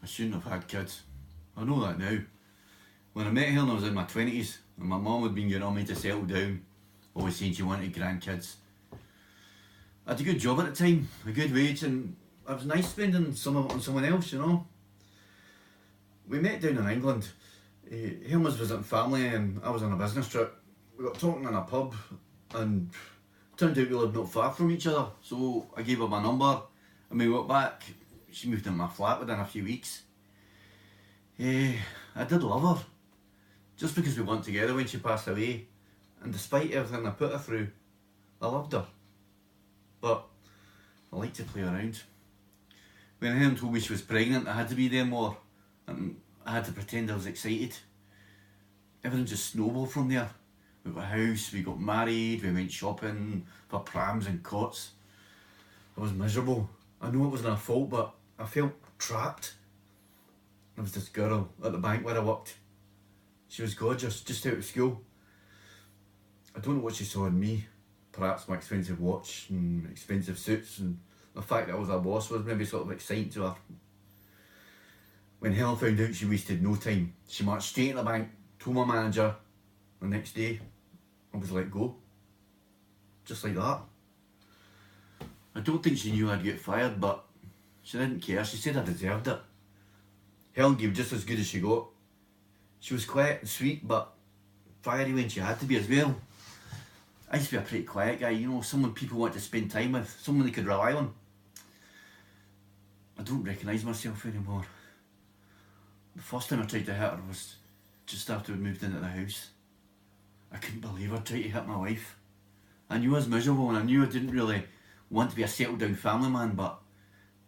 I shouldn't have had kids. I know that now. When I met her, I was in my 20s, and my mum had been getting on me to settle down, always saying she wanted grandkids. I had a good job at the time, a good wage, and it was nice spending some of it on someone else, you know. We met down in England. Her was visiting family and I was on a business trip. We got talking in a pub and turned out we lived not far from each other, so I gave her my number and we went back. She moved into my flat within a few weeks. I did love her, just because we weren't together when she passed away, and despite everything I put her through, I loved her. But I like to play around. When Helen told me she was pregnant, I had to be there more, and I had to pretend I was excited. Everything just snowballed from there. We got a house, we got married, we went shopping for prams and cots. I was miserable. I know it wasn't her fault, but I felt trapped. There was this girl at the bank where I worked. She was gorgeous, just out of school. I don't know what she saw in me. Perhaps my expensive watch and expensive suits, and the fact that I was her boss was maybe sort of exciting to her. When Helen found out, she wasted no time. She marched straight to the bank, told my manager. The next day, I was let go. Just like that. I don't think she knew I'd get fired, but she didn't care. She said I deserved it. Helen gave just as good as she got. She was quiet and sweet, but fiery when she had to be as well. I used to be a pretty quiet guy, you know, someone people want to spend time with, someone they could rely on. I don't recognise myself anymore. The first time I tried to hit her was just after we moved into the house. I couldn't believe I tried to hit my wife. I knew I was miserable and I knew I didn't really want to be a settled down family man, but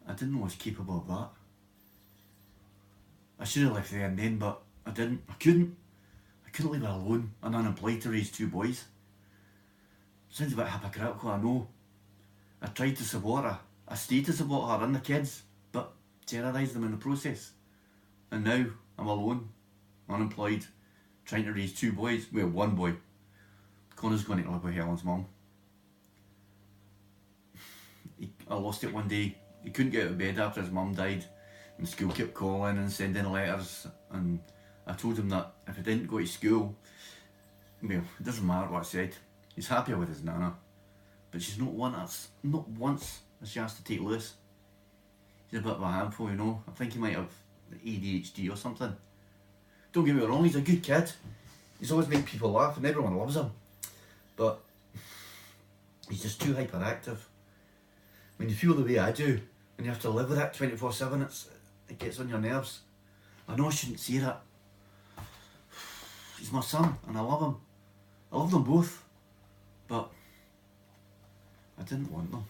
I didn't know I was capable of that. I should have left there and then, but I didn't. I couldn't leave her alone and unemployed to raise two boys. Sounds a bit hypocritical, I know. I tried to support her. I stayed to support her and the kids, but terrorised them in the process. And now I'm alone, unemployed, trying to raise two boys. Well, one boy. Connor's going to live with Helen's mum. I lost it one day. He couldn't get out of bed after his mum died, and school kept calling and sending letters, and I told him that if he didn't go to school, well, it doesn't matter what I said. He's happier with his nana, but she's not once has she asked to take Lewis. He's a bit of a handful, you know. I think he might have ADHD or something. Don't get me wrong, he's a good kid. He's always made people laugh and everyone loves him. But he's just too hyperactive. When you feel the way I do, and you have to live with that 24/7, it gets on your nerves. I know I shouldn't say that. He's my son and I love him. I love them both. But I didn't want them.